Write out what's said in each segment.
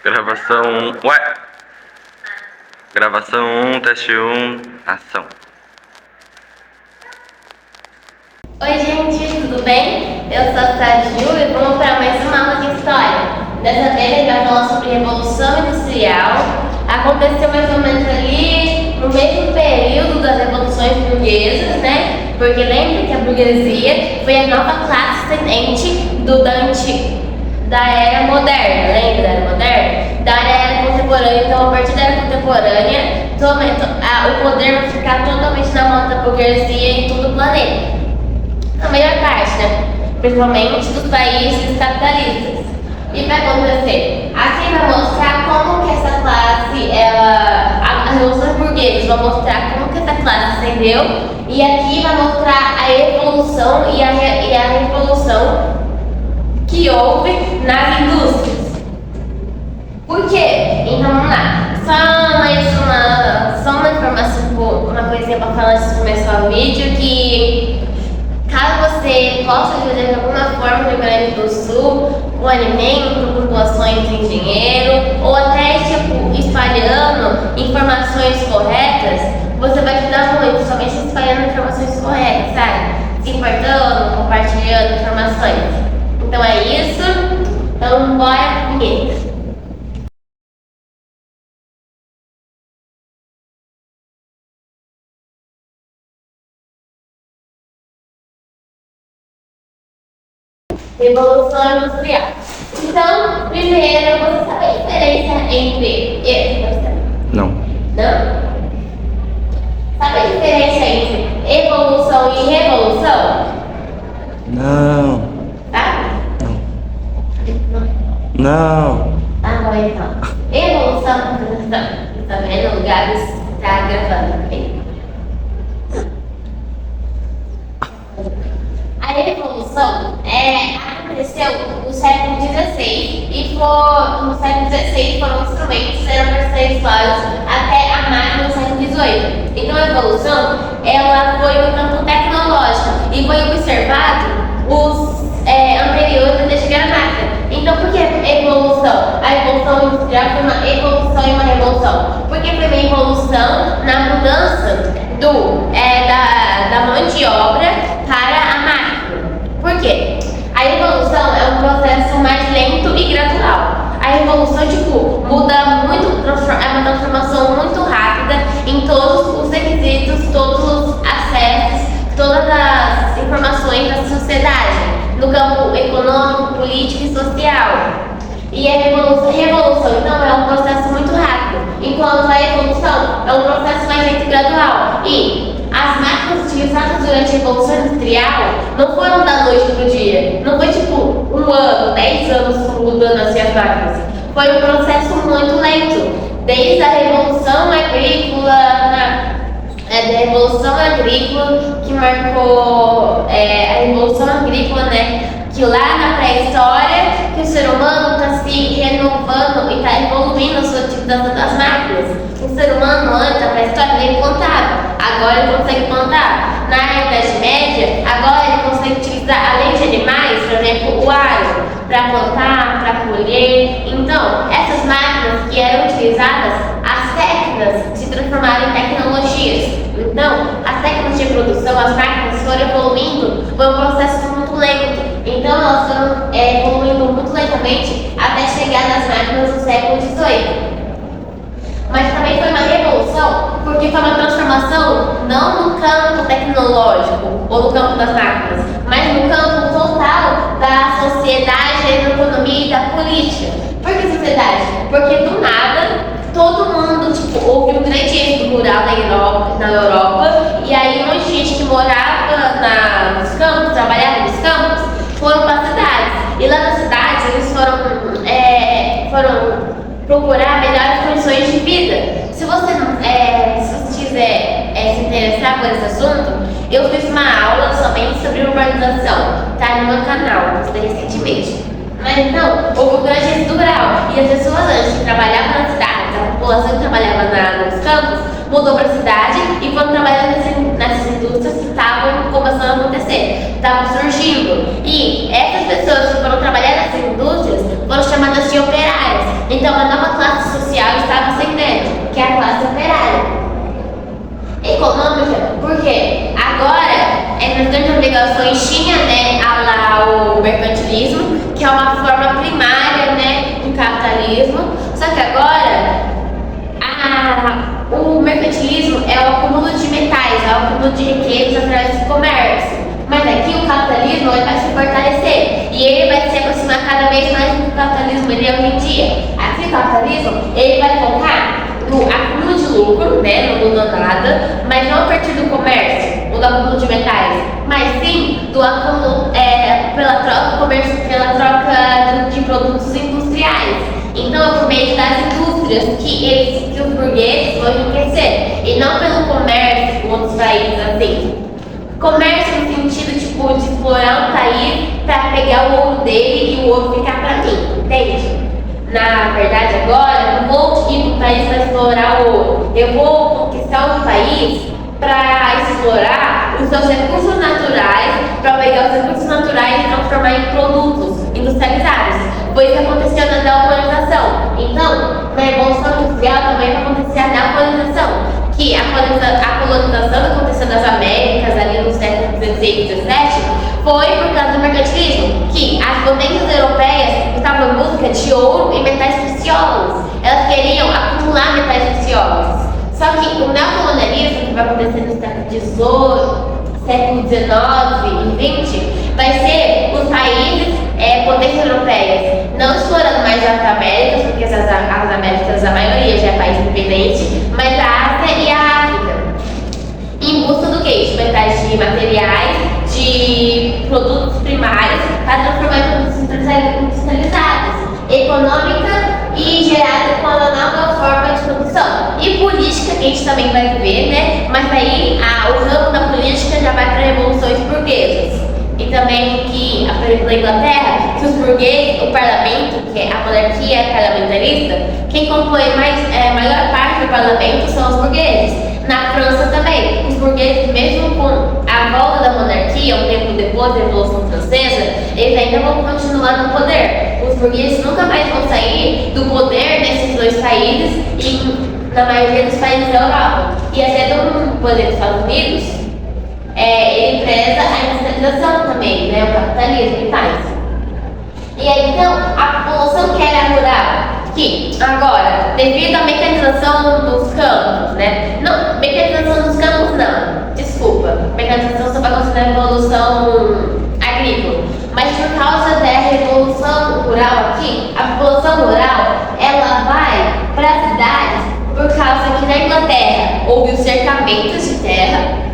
Gravação 1. Ué! Gravação 1, teste 1, ação. Oi gente, tudo bem? Eu sou a Tadil e vamos para mais uma aula de história. Dessa vez a gente vai falar sobre Revolução Industrial. Aconteceu mais ou menos ali no mesmo período das revoluções burguesas, né? Porque lembra que a burguesia foi a nova classe ascendente da era moderna, lembra da era moderna? Da era contemporânea. Então, a partir da era contemporânea, o poder vai ficar totalmente na mão da burguesia em todo o planeta. A maior parte, né? Principalmente dos países capitalistas. E vai acontecer? Aqui vai mostrar como que essa classe, a Revolução Burguesa vai mostrar como que essa classe ascendeu, e aqui vai mostrar a evolução e a revolução que houve nas indústrias. Por quê? Então vamos lá. Só uma informação, uma coisinha para falar antes de começar o vídeo, que caso você possa ajudar de alguma forma no Rio Grande do Sul, com alimento, com doações em dinheiro, ou até espalhando informações corretas, você vai ajudar muito, somente espalhando informações corretas, sabe? Se importando, compartilhando informações. Então é isso. Então bora pro vinheta. Revolução Industrial. Então, primeiro, você sabe a diferença entre... Não. Não? Sabe a diferença entre evolução e revolução? Não. Sabe? Não. Ah, bom, então. Evolução, tá vendo? O Gabs tá gravando, bem? A revolução aconteceu no século XVI e no século XVI foram instrumentos que eram aperfeiçoados até a máquina no século XVIII. Então a evolução ela foi no campo tecnológico e foi observado os anteriores até chegar à máquina. Então por que evolução? A evolução industrial foi uma evolução e uma revolução. Porque foi uma evolução na mudança da mão de obra para a máquina. Por quê? A evolução é um processo mais lento e gradual. A revolução, muda muito, é uma transformação muito rápida em todos os requisitos, todos os acessos, todas as informações da sociedade, no campo econômico, político e social. E a revolução, então, é um processo muito rápido, enquanto a evolução é um processo mais lento e gradual. E as máquinas utilizadas durante a Revolução Industrial não foram da noite para o dia. Não foi tipo 1 ano, 10 anos mudando assim as máquinas. Foi um processo muito lento. Desde a Revolução Agrícola, da Revolução Agrícola, que marcou a Revolução Agrícola, né? Que lá na pré-história, que o ser humano está se renovando e está evoluindo a sua atividade das máquinas. O ser humano antes da pré-história ele plantava, agora ele consegue plantar. Na Idade Média, agora ele consegue utilizar, além de animais, por exemplo, o arado, para plantar, para colher. Então, essas máquinas que eram utilizadas, as técnicas se transformaram em tecnologias. Então, as técnicas de produção, as máquinas foram evoluindo, foi um processo muito lento. Então, elas foram evoluindo muito lentamente até chegar nas máquinas do século XVIII. Mas também foi uma revolução porque foi uma transformação não no campo tecnológico ou no campo das máquinas, mas no campo total da sociedade, da economia e da política. Por que sociedade? Porque do nada todo mundo, houve um grande êxodo rural na Europa, e aí um monte de gente que morava nos campos, trabalhava nos campos, foram para as cidades. E lá nas cidades eles foram procurar melhores condições de vida. Se você quiser se interessar por esse assunto, eu fiz uma aula somente sobre urbanização, tá no meu canal, recentemente. Mas então, houve um grande êxodo rural, e as pessoas antes que trabalhavam nas cidades, a população que trabalhava nos campos, mudou para a cidade e foram trabalhar nessas indústrias que estavam começando a acontecer, estavam surgindo. E essas pessoas que foram trabalhar nessas indústrias foram chamadas de operárias. Então, a nova econômica, porque agora essas grandes obrigações tinha, né, lá o mercantilismo, que é uma forma primária, né, do capitalismo. Só que agora o mercantilismo é o acúmulo de metais, é o acúmulo de riquezas através do comércio. Mas aqui o capitalismo ele vai se fortalecer e ele vai se aproximar cada vez mais do capitalismo ele é hoje em dia. Aqui o capitalismo ele vai focar no acúmulo de lucro, né, no nada, mas não a partir do comércio ou do acúmulo de metais, mas sim do acúmulo pela troca do comércio, pela troca de produtos industriais. Então é por meio das indústrias que os burgueses vão enriquecer e não pelo comércio com outros países assim. Comércio no sentido tipo de explorar um país para pegar o ouro dele e o ouro ficar para mim, entende? Na verdade agora eu vou ir para um país para explorar o ouro. Eu vou conquistar um país para explorar os seus recursos naturais, para pegar os recursos naturais e transformar em produtos industrializados. Foi isso que aconteceu na neocolonização. Então, na Revolução Industrial também vai acontecer a neocolonização. Que a colonização que aconteceu nas Américas ali no século XVI e XVII foi por causa do mercantilismo, que as potências europeias estavam em busca de ouro e metais preciosos. Elas queriam acumular metais preciosos. Só que o neocolonialismo, que vai acontecer no século XVIII, século XIX e XX, vai ser os países, potências europeias, não explorando mais as Américas, porque as Américas, a maioria já é país independente, mas a Ásia e a África, em busca do quê? De metais, de materiais, de produtos primários, para transformar em produtos industrializados, econômica e gerada com uma nova forma de produção. E política, que a gente também vai ver, né? Mas aí o ramo da política já vai para revoluções burguesas. E também que, por exemplo, na Inglaterra, que os burgueses, o parlamento, que é a monarquia parlamentarista, quem compõe a maior parte do parlamento são os burgueses. Na França também, os burgueses, mesmo com a volta da monarquia, um tempo depois da Revolução Francesa, eles ainda vão continuar no poder. Os burgueses nunca mais vão sair do poder desses dois países e na maioria dos países da Europa. E até do poder dos Estados Unidos, ele preza a industrialização também, né? O capitalismo que faz. E aí, então, a população que era rural, que agora, devido à mecanização dos campos, né? Não, mecanização dos campos não, desculpa. Mecanização só vai considerar a revolução agrícola. Mas por causa da revolução rural aqui, a população rural, ela vai para as cidades por causa que na Inglaterra houve os cercamentos de terra.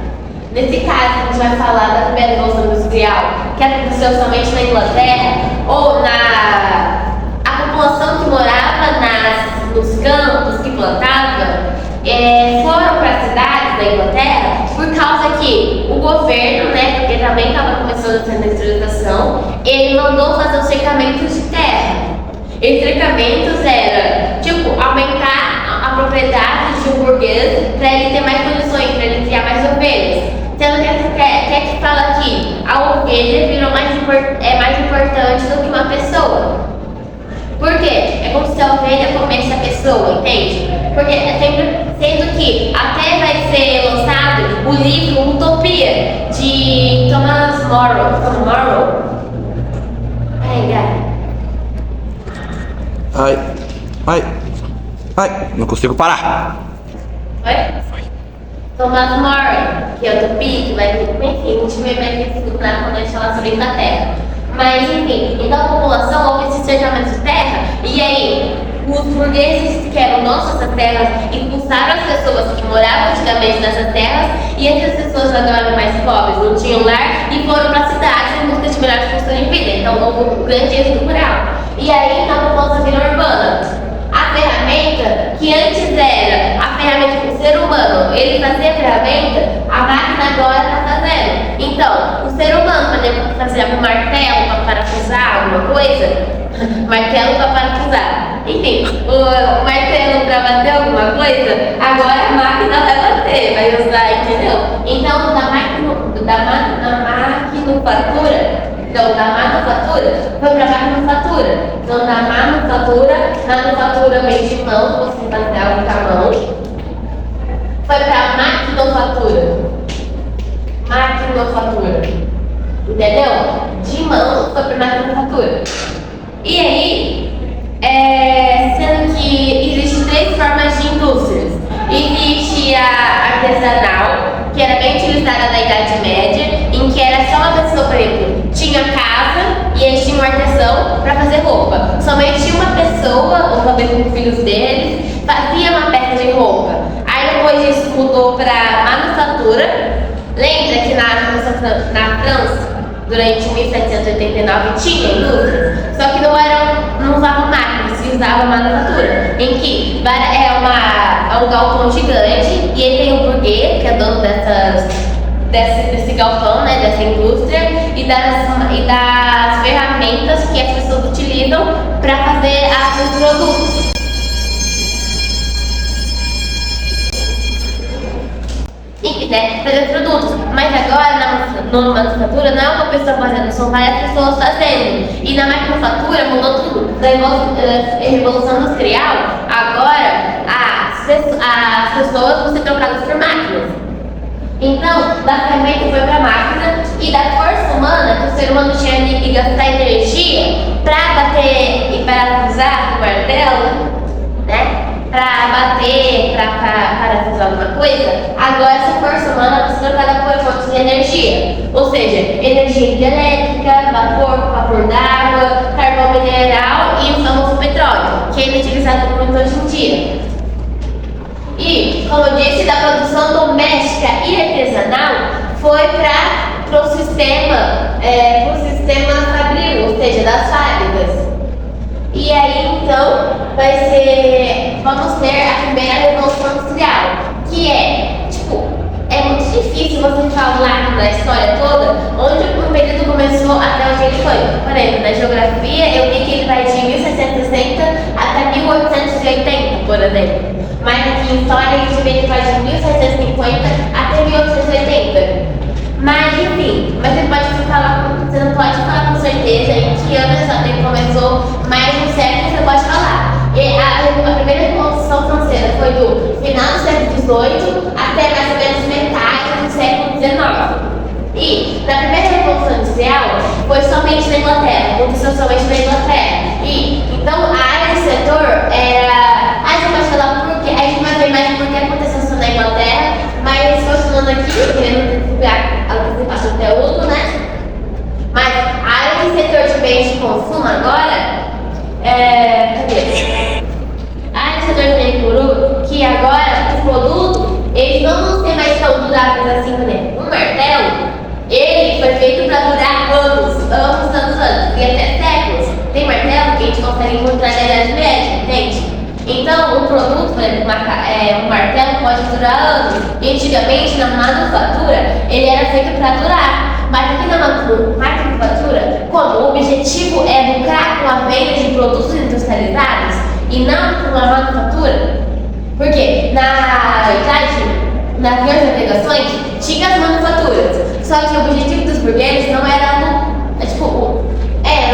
Nesse caso, a gente vai falar da primeira revolução industrial, que aconteceu somente na Inglaterra, ou a população que morava nos campos, que plantava, foram para as cidades da Inglaterra por causa que o governo, né, porque também estava começando essa industrialização, ele mandou fazer os cercamentos de terra. Esses cercamentos eram, tipo, aumentar a propriedade de um burguês para ele ter mais condições, para ele criar mais ovelhas. Sendo que fala aqui, a ovelha virou mais importante do que uma pessoa. Por quê? É como se a ovelha comesse a pessoa, entende? Porque sendo que até vai ser lançado o livro Utopia, de Thomas More. Ai, não consigo parar. Oi? Thomas More, que é Utopia, que vai vir, enfim, a gente vai ver esse grupo quando a gente falar sobre a Inglaterra. Mas enfim, então a população houve esse cercamento de terra, e aí os burgueses que eram donos dessas terras expulsaram as pessoas que moravam antigamente nessas terras, e essas pessoas agora eram mais pobres, não tinham lar, e foram para cidades em busca de melhores condições de vida. Então houve um grande êxodo rural. E aí então a população virou urbana. A ferramenta, que antes era a ferramenta que o ser humano, ele fazia a ferramenta, a máquina agora está fazendo. Então, o ser humano, por exemplo, fazia um martelo para parafusar alguma coisa, martelo para parafusar. Enfim, o martelo para bater alguma coisa, agora a máquina vai bater, vai usar, entendeu? Então, da manufatura foi para manufatura. Então, da manufatura vem de mão, você fazer algo com a mão. Foi para maquinofatura, maquinofatura. Entendeu? De mão foi para maquinofatura. E aí, sendo que existem 3 formas de indústrias. Existe a artesanal, que era bem utilizada na Idade Média, em que era só uma pessoa, por exemplo, tinha casa e eles tinham um artesão para fazer roupa. Somente uma pessoa, ou talvez com filhos deles, fazia uma peça de roupa. Aí depois disso mudou para manufatura. Lembra que na França, durante 1789, tinha indústrias, só que não usavam máquinas, se usava manufatura, em que é um galpão gigante e ele tem um burguês, que é dono desse galpão, né, dessa indústria, e das ferramentas que as pessoas utilizam para fazer os produtos. Fazer produtos, mas agora na manufatura não é uma pessoa fazendo, são várias pessoas fazendo. E na maquinofatura mudou tudo. Da Revolução Industrial, agora as pessoas vão ser trocadas por máquinas. Então, da ferramenta foi para a máquina e da força humana, que o ser humano tinha que gastar energia para bater e para usar o martelo, né? Para bater, para fazer alguma coisa, agora essa força humana vai ser trocada por fontes de energia. Ou seja, energia hidrelétrica, vapor d'água, carvão mineral e o famoso petróleo, que é utilizado muito hoje em dia. E, como eu disse, da produção doméstica e artesanal foi para o sistema fabril, ou seja, das fábricas. E aí, então, vamos ter a primeira Revolução Industrial, que é muito difícil você falar na história toda onde o período começou até onde ele foi. Por exemplo, na geografia, eu vi que ele vai de 1760 até 1880, por exemplo. Mas aqui em história, a gente vê que ele vai de 1750 até 1880. Mas enfim, você não pode falar com certeza em que ano exatamente começou, mas no século você pode falar. E a primeira Revolução Francesa foi do final do século XVIII até mais ou menos metade do século XIX. E na primeira Revolução Industrial foi somente na Inglaterra, aconteceu somente na Inglaterra. E então a área de setor era. Você pode falar por quê? A gente vai ver mais porque aconteceu só na Inglaterra, mas continuando aqui, querendo antecipar o conteúdo, né? Mas a área de setor de bens de consumo agora cadê? A área de setor de bens de consumo, que agora os produtos, eles não vão ser mais tão duráveis assim, né? Um martelo, ele foi feito para durar anos, e até séculos. Tem martelo que a gente consegue encontrar na Idade Média, entende? Então, um produto, por exemplo, um martelo pode durar anos. E antigamente, na manufatura, ele era feito para durar. Mas aqui na manufatura, como o objetivo é lucrar com a venda de produtos industrializados e não com a manufatura, porque nas grandes navegações, tinha as manufaturas. Só que o objetivo dos burgueses não era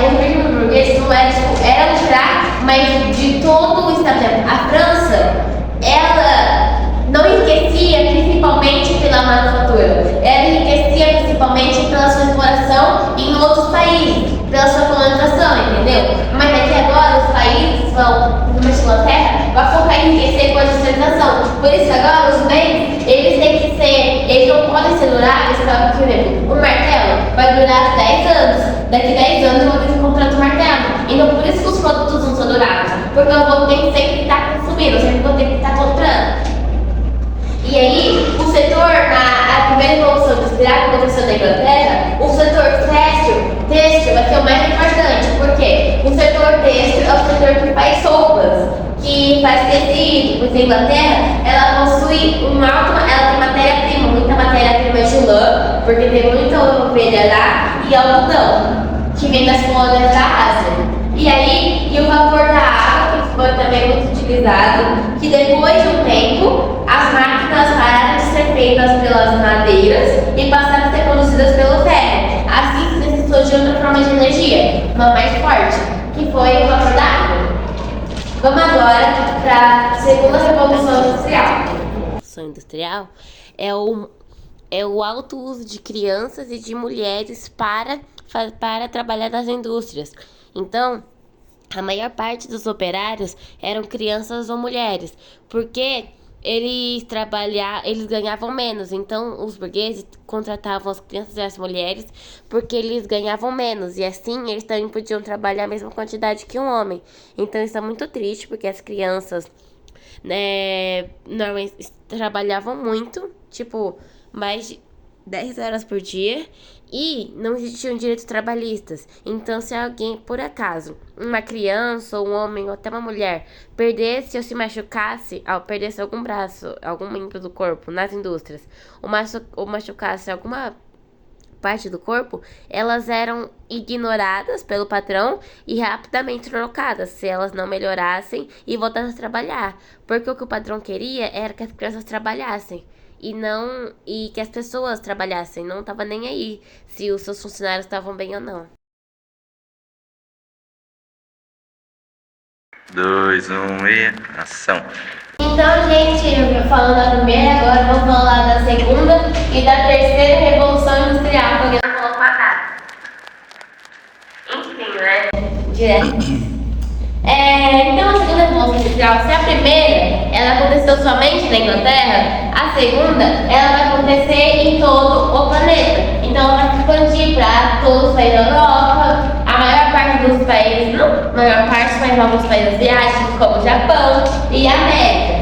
o objetivo dos burgueses não era, era lucrar, mas de todo o Estado. A França, ela não enriquecia principalmente pela manufatura, ela enriquecia principalmente pela sua exploração em outros países, pela sua colonização, entendeu? Mas aqui agora os países vão, como a Inglaterra, vai focar em enriquecer com a industrialização. Por isso agora os bens, eles não podem ser duráveis, por exemplo, o martelo vai durar 10 anos. Daqui 10 anos eu vou ter que comprar outro martelo. Então por isso que os produtos não são duráveis, porque eu vou ter que sempre estar consumindo, eu sempre vou ter que estar comprando. E aí, o setor, a primeira Revolução Industrial que aconteceu na Inglaterra, o setor têxtil vai ser o mais importante, porque o setor têxtil é o setor que faz roupas, que faz tecido. Pois a Inglaterra, ela possui ela tem matéria-prima, muita matéria-prima de lã, porque tem muita ovelha lá, e algodão, que vem das colônias da Ásia. E aí, o vapor da água, que foi também muito utilizado, que depois de um tempo, as máquinas pararam de ser feitas pelas madeiras e passaram a ser produzidas pelo ferro. Assim se necessitou de outra forma de energia, uma mais forte, que foi o vapor da água. Vamos agora para a segunda Revolução Industrial. A Revolução Industrial é o alto uso de crianças e de mulheres para trabalhar nas indústrias. Então, a maior parte dos operários eram crianças ou mulheres, porque eles ganhavam menos. Então, os burgueses contratavam as crianças e as mulheres porque eles ganhavam menos. E assim, eles também podiam trabalhar a mesma quantidade que um homem. Então, isso é muito triste, porque as crianças, né, normalmente trabalhavam muito, tipo, mais de 10 horas por dia, e não existiam direitos trabalhistas. Então, se alguém, por acaso, uma criança, ou um homem, ou até uma mulher, perdesse ou se machucasse, ao perdesse algum braço, algum membro do corpo nas indústrias, ou machucasse alguma parte do corpo, elas eram ignoradas pelo patrão e rapidamente trocadas, se elas não melhorassem e voltassem a trabalhar. Porque o que o patrão queria era que as crianças trabalhassem. E que as pessoas trabalhassem, não tava nem aí se os seus funcionários estavam bem ou não. 2, 1 e ação. Então, gente, falando da primeira, agora vamos falar da segunda e da terceira revolução industrial, porque não colocou a data. Enfim, né? Direto. Então, a segunda revolução industrial, se a primeira ela aconteceu somente na Inglaterra, a segunda ela vai acontecer em todo o planeta. Então, ela vai expandir para todos os países da Europa, a maior parte dos países, não a maior parte, mas alguns países asiáticos, como o Japão e a América.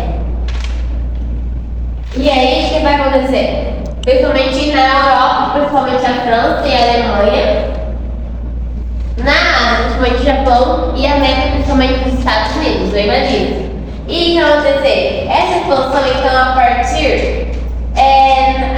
E aí, o que vai acontecer? Principalmente na Europa, principalmente a França e a Alemanha. Na Ásia, principalmente o Japão, e a América, principalmente os Estados Unidos, eu imagino. E o que vai acontecer? Essa expansão, então, a partir...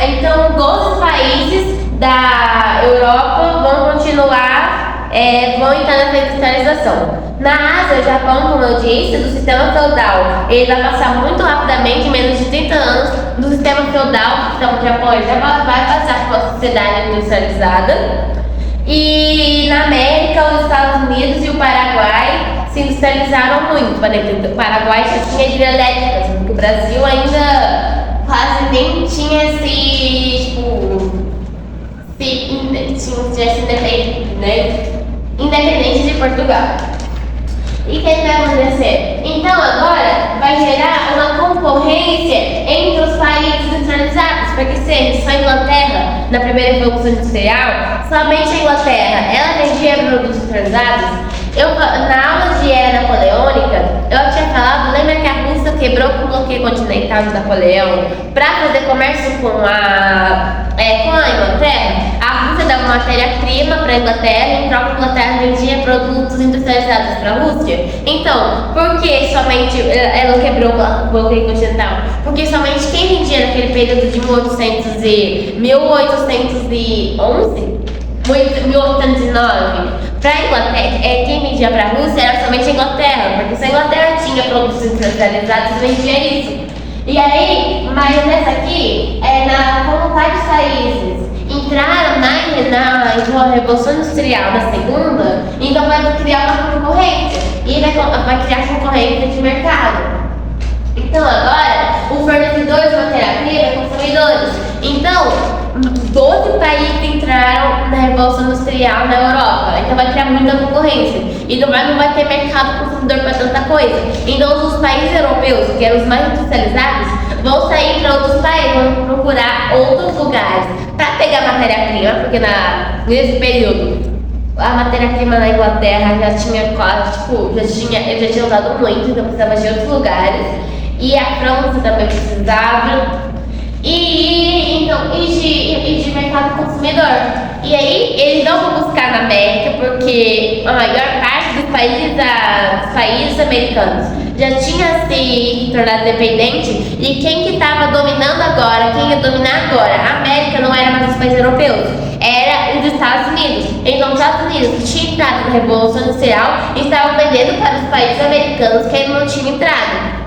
então, 12 países da Europa vão continuar, vão entrar nessa industrialização. Na Ásia, o Japão, como eu disse, do sistema feudal, ele vai passar muito rapidamente, em menos de 30 anos, do sistema feudal. Então, o Japão ele já vai passar por uma sociedade industrializada. E na América, os Estados Unidos e o Paraguai se industrializaram muito. O Paraguai já tinha hidrelétricas, porque o Brasil ainda quase nem tinha independente de Portugal. E o que vai acontecer? Então agora vai gerar uma concorrência entre os países industrializados, porque se a Inglaterra, na primeira revolução industrial, somente a Inglaterra, ela vendia produtos industrializados. Na aula de era napoleônica, eu tinha falado, lembra que a Rússia quebrou com o bloqueio continental de Napoleão para fazer comércio com a Inglaterra? A Rússia dava matéria-prima para a Inglaterra e em troca a Inglaterra vendia produtos industrializados para a Rússia. Então, por que somente ela quebrou o bloqueio continental? Porque somente quem vendia naquele período de 1809 para a Inglaterra, quem vendia para a Rússia era somente a Inglaterra, porque se a Inglaterra tinha produtos industrializados, vendia isso. E aí, mas nessa aqui, como vários países entraram na Revolução Industrial da segunda, então vai criar uma concorrência, e vai criar concorrência de mercado. Então agora, o fornecedor de matéria-prima é consumidores. Então, 12 países entraram na Revolução Industrial na Europa, então vai criar muita concorrência e não vai ter mercado consumidor para tanta coisa. Então os países europeus, que eram os mais industrializados, vão sair para outros países, vão procurar outros lugares para pegar matéria-prima, porque nesse período a matéria-prima na Inglaterra já tinha usado muito, então precisava de outros lugares, e a França também precisava. E de mercado consumidor. E aí eles não vão buscar na América, porque a maior parte dos países americanos já tinha se tornado independente, e quem que estava dominando agora, quem ia dominar agora, a América não era mais os países europeus, era os Estados Unidos. Então os Estados Unidos, que tinham entrado na Revolução Industrial, estavam vendendo para os países americanos que ainda não tinham entrado.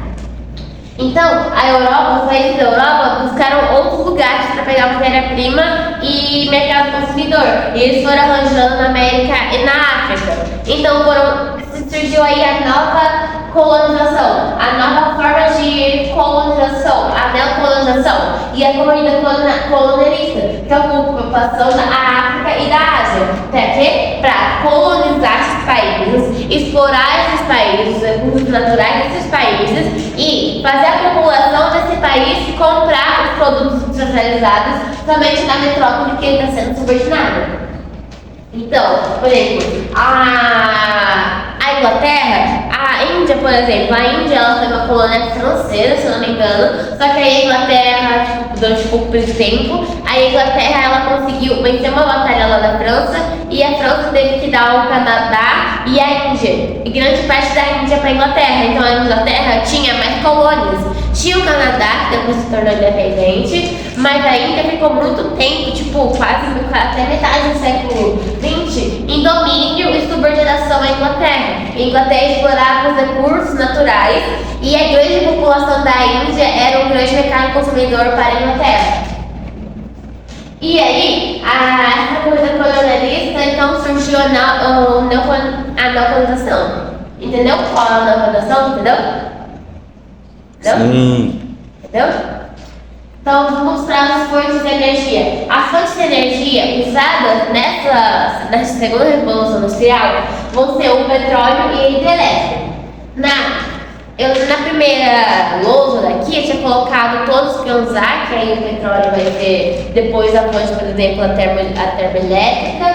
Então, os países da Europa buscaram outros lugares para pegar matéria-prima e mercado consumidor. E eles foram arranjando na América e na África. Então, surgiu aí a nova colonização, a nova forma de colonização, a neocolonização colonização e a corrida colonialista, que ocupa a população da África e da Ásia. Para quê? Para colonizar esses países, explorar esses países, os recursos naturais desses países e fazer a população desse país comprar os produtos industrializados somente na metrópole que ele está sendo subordinado. Então, por exemplo, a Inglaterra, a Índia, por exemplo, a Índia ela foi uma colônia francesa, se eu não me engano, só que a Inglaterra, durante pouco tempo, a Inglaterra ela conseguiu vencer uma batalha lá da França e a França teve que dar o Canadá e a Índia, e grande parte da Índia para a Inglaterra. Então a Inglaterra tinha mais colônias, tinha o Canadá, que depois se tornou independente, mas a Índia ficou muito tempo, tipo quase até metade do século XX, em domínio e subordinação à Inglaterra. A Inglaterra explorava os recursos naturais e a grande população da Índia era um grande mercado consumidor para a Inglaterra. E aí, essa coisa colonialista, então surgiu a neocolonização. Entendeu? Qual é a neocolonização? Entendeu? Sim. Entendeu? Então, vamos mostrar as fontes de energia. As fontes de energia usadas nessa segunda revolução industrial vão ser o petróleo e a hidrelétrica. Na primeira lousa daqui, eu tinha colocado todos que iam usar, que aí o petróleo vai ser depois a fonte, por exemplo, a termoelétrica.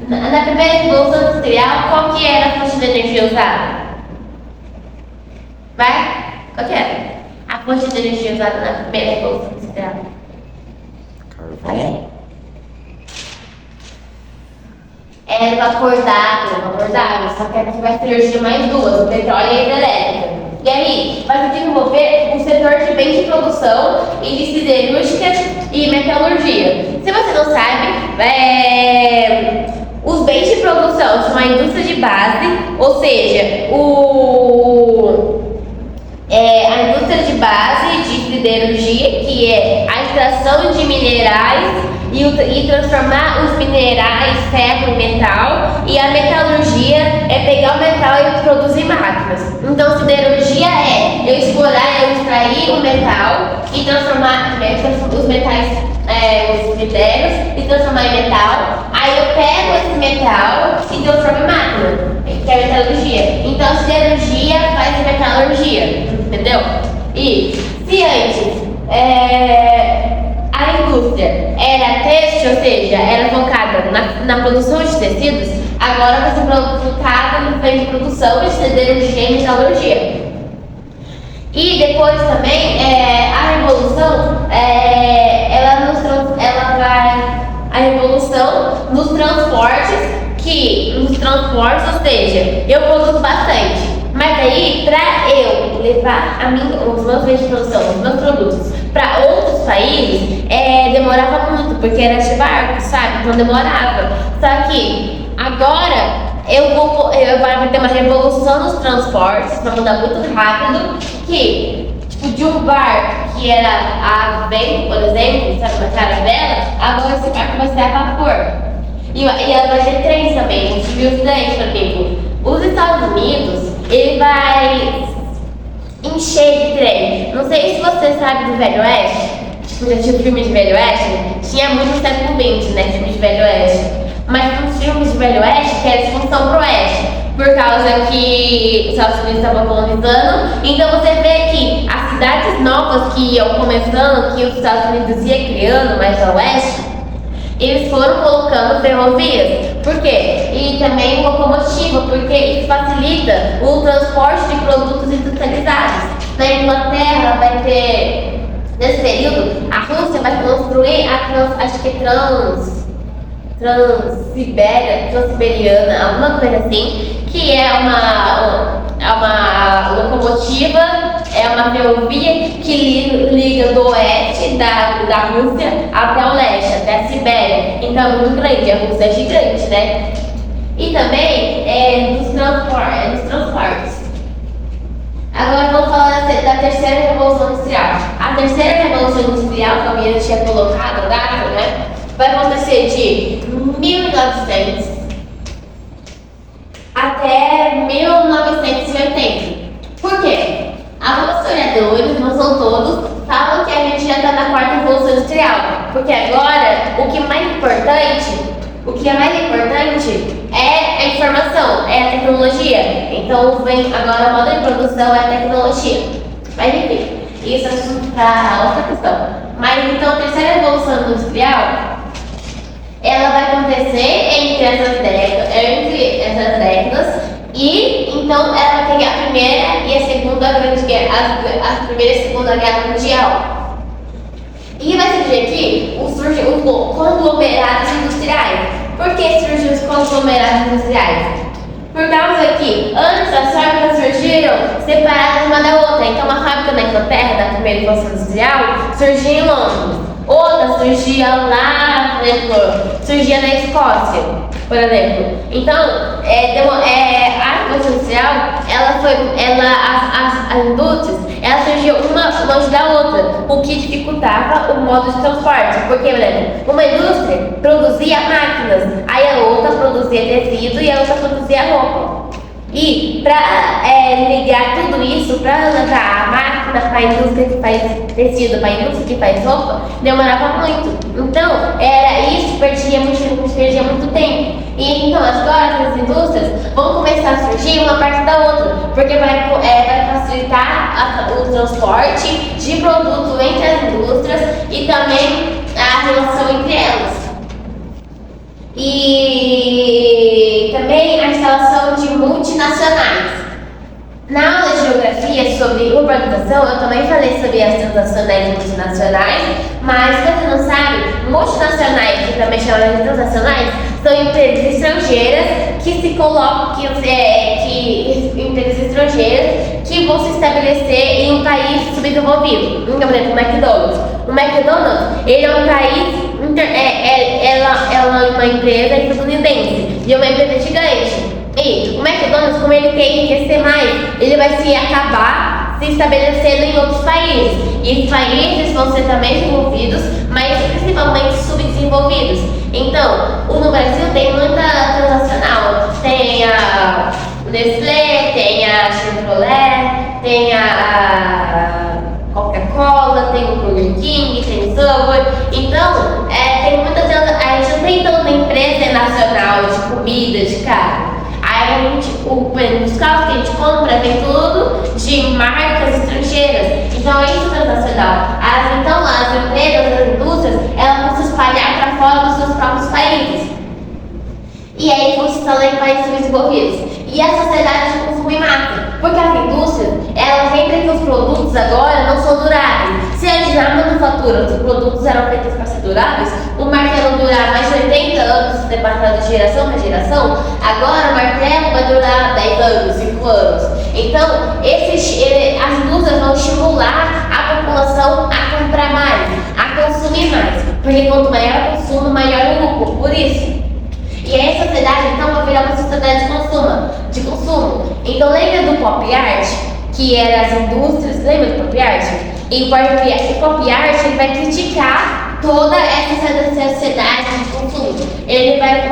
Na primeira revolução industrial, qual que era a fonte de energia usada? Vai? Qual que era? A fonte de energia usada na primeira revolução industrial. Carvão. Era vapor d'água, só que aqui vai surgir mais duas, o petróleo e a hidrelétrica. E aí, vai desenvolver o setor de bens de produção e de siderúrgica e metalurgia. Se você não sabe, os bens de produção são a indústria de base, ou seja, a indústria de base de siderurgia, que é a extração de minerais e transformar os minerais, ferro e metal, e a metalurgia é pegar o metal e produzir máquinas. Então, siderurgia é eu explorar, eu extrair o metal e transformar os metais, os minérios, e transformar em metal. Aí eu pego esse metal e transformo em máquina, que é a metalurgia. Então, a siderurgia faz metalurgia, entendeu? E se antes a indústria era têxtil, ou seja, era focada na produção de tecidos, agora vai ser focada no bem de produção de siderurgia e metalurgia. E depois também a revolução, a revolução nos transportes, ou seja, eu produzo bastante, mas aí para eu levar os meus bens de produção, os meus produtos para outros países, demorava muito, porque era de barco, sabe? Então demorava. Só que agora vai ter uma revolução nos transportes, vai mudar muito rápido, que tipo, de um barco que era a vento, por exemplo, sabe, uma caravela, agora esse barco vai ser a vapor. E ela vai ter trens também, a gente viu os trens, por exemplo. Os Estados Unidos, ele vai encher de trem. Não sei se você sabe do Velho Oeste, tipo, já tinha filme de Velho Oeste, tinha muito no século XX, né, filme de Velho Oeste. Mas nos filmes de Velho Oeste, que é a disfunção pro Oeste, por causa que os Estados Unidos estavam colonizando. Então você vê que as cidades novas que iam começando, que os Estados Unidos ia criando mais ao Oeste, eles foram colocando ferrovias. Por quê? E também locomotiva, porque isso facilita o transporte de produtos industrializados. Na Inglaterra vai ter, nesse período, a Rússia vai construir Transiberiana, alguma coisa assim, que é uma locomotiva, é uma ferrovia que liga do oeste da Rússia até o leste, até a Sibéria. Então é muito grande, a Rússia é gigante, né? E também nos transportes. Agora vamos falar da terceira revolução industrial. A terceira revolução industrial, que a minha tinha colocado, né? Vai acontecer de 1900 até 1980. Por quê? Alguns historiadores, não são todos, falam que a gente já está na quarta revolução industrial, porque agora o que é mais importante é a informação, é a tecnologia. Então vem agora o modo de produção é a tecnologia. Mas enfim, isso é assunto para outra questão. Mas então a terceira revolução industrial, ela vai acontecer entre essas décadas, e então ela vai ter a primeira e a segunda grande guerra, a primeira e a segunda guerra mundial. E vai surgir aqui os conglomerados industriais. Por que surgiram os conglomerados industriais? Por causa que antes as fábricas surgiram separadas uma da outra. Então uma fábrica na Inglaterra, da primeira revolução industrial, surgia em Londres. Outra surgia lá, por exemplo, surgia na Escócia, por exemplo. Então, a revolução industrial, as indústrias, elas surgiam uma longe da outra, o que dificultava o modo de transporte. Porque, por exemplo, uma indústria produzia máquinas, aí a outra produzia tecido e a outra produzia roupa. E para ligar tudo isso, para levar a máquina para a indústria que faz tecido, para a indústria que faz roupa, demorava muito. Então, era isso, perdia muito tempo. E então, agora as indústrias vão começar a surgir uma parte da outra, porque vai facilitar o transporte de produto entre as indústrias e também a relação entre elas. E também a instalação de multinacionais. Na aula de geografia sobre urbanização, eu também falei sobre as transnacionais e multinacionais, mas se você não sabe, multinacionais, que também chamam de transnacionais, são empresas estrangeiras empresas estrangeiras que vão se estabelecer em um país subdesenvolvido. Por exemplo, o McDonald's. O McDonald's, ele é um país, ela é uma empresa estadunidense e é uma empresa gigante. E o McDonald's, como ele quer enriquecer mais, ele vai acabar se estabelecendo em outros países. E esses países vão ser também desenvolvidos, mas principalmente subdesenvolvidos. Então, no Brasil tem muita transnacional. Tem a Nestlé, tem a Chevrolet, tem a Coca-Cola, tem o Burger King, tem o Subway. Então, tem muitas. A gente não tem tanta empresa nacional de comida, de carne. Aí os carros que a gente compra vem tudo de marcas estrangeiras. Então é isso transnacional. As empresas, as indústrias, elas vão se espalhar para fora dos seus próprios países. E aí vão se instalar em países desenvolvidos. E a sociedade de consumo em massa. Porque as indústrias, elas lembram que os produtos agora não são duráveis. Se antes na manufatura os produtos eram feitos para ser duráveis, o martelo durar mais de 80 anos, se passado de geração para geração, agora o martelo vai durar 10 anos, 5 anos. Então, as indústrias vão estimular a população a comprar mais, a consumir mais. Porque quanto maior o consumo, maior o lucro. Por isso. E aí a sociedade então vai virar uma sociedade de consumo. Então lembra do pop art, que era as indústrias, lembra do pop art? E o pop art ele vai criticar toda essa sociedade de consumo. Ele vai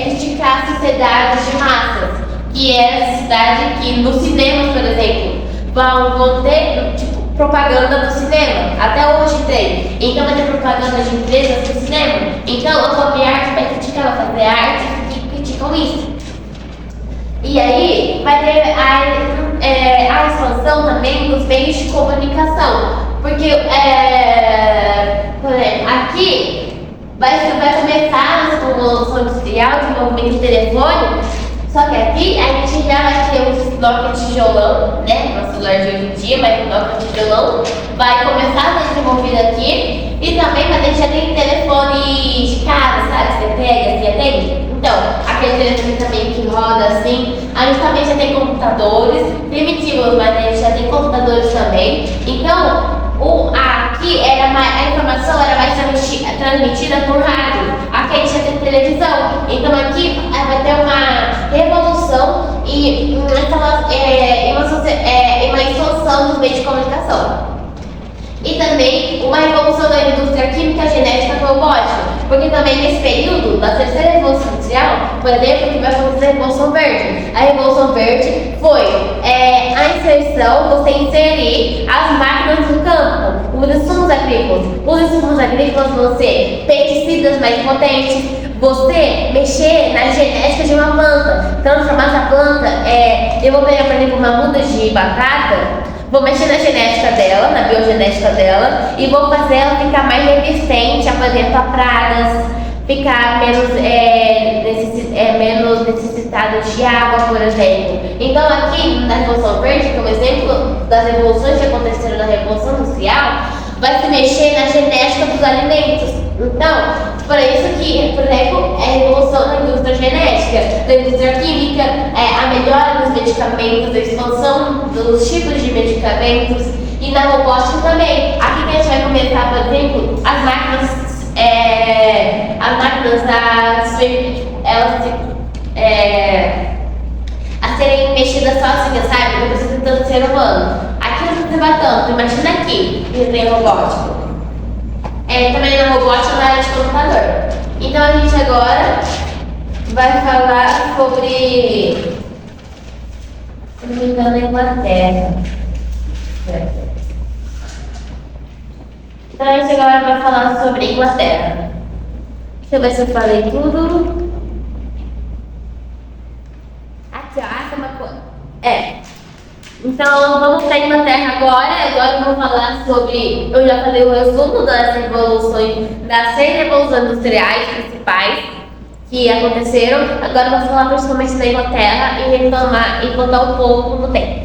criticar a sociedade de massas, que é a sociedade que nos cinemas, por exemplo, vão ter propaganda do cinema. Até hoje tem. Então vai ter propaganda de empresas do cinema. Então a pop art vai criticar, vai fazer arte que criticam isso. E aí vai ter a expansão também dos meios de comunicação. Porque, por exemplo, aqui vai começar a revolução industrial, o desenvolvimento do telefone. Só que aqui a gente já vai ter os Nokia tijolão, né? No celular de hoje em dia, mas o Nokia tijolão vai começar a ser desenvolvido aqui. E também a gente já tem telefone de casa, sabe? Você pega, você atende. Então, aquele telefone também que roda assim. A gente também já tem computadores primitivos, mas a gente já tem computadores também. Então, aqui a informação era mais transmitida por rádio. Aqui a gente já tem televisão. Então aqui vai ter uma revolução e uma expansão dos meios de comunicação. E também uma revolução da indústria química, genética e robótica. Porque também nesse período, da terceira revolução industrial, por exemplo, que vai acontecer a Revolução Verde. A Revolução Verde foi a inserção, você inserir as máquinas no campo, os insumos agrícolas. agrícolas. Os insumos agrícolas vão ser pesticidas mais potentes, você mexer na genética de uma planta, transformar essa planta, eu vou pegar, por exemplo, uma muda de batata, vou mexer na genética dela, na biogenética dela, e vou fazer ela ficar mais resistente, por exemplo, a pragas, ficar menos necessitada de água, por exemplo. Então aqui na Revolução Verde, como exemplo das revoluções que aconteceram na Revolução Industrial, vai se mexer na genética dos alimentos. Então, por isso que, por exemplo, a revolução na indústria genética, na indústria química, a melhora dos medicamentos, a expansão dos tipos de medicamentos, e na robótica também. Aqui que a gente vai começar, por exemplo, as máquinas a serem mexidas sozinhas, sabe? Não precisa de tanto ser humano. Aqui não precisa tanto, imagina aqui, que tem robótico. Também na robótica na área de computador. Então a gente agora vai falar sobre, se não me engano, a Inglaterra. Então a gente agora vai falar sobre a Inglaterra. Deixa eu ver se eu falei tudo. Aqui, ó, essa é uma coisa. Então vamos para a Inglaterra agora. Agora eu vou falar sobre. Eu já falei o resumo das revoluções, das 6 revoluções industriais principais que aconteceram. Agora eu vou falar principalmente da Inglaterra e voltar um pouco no tempo.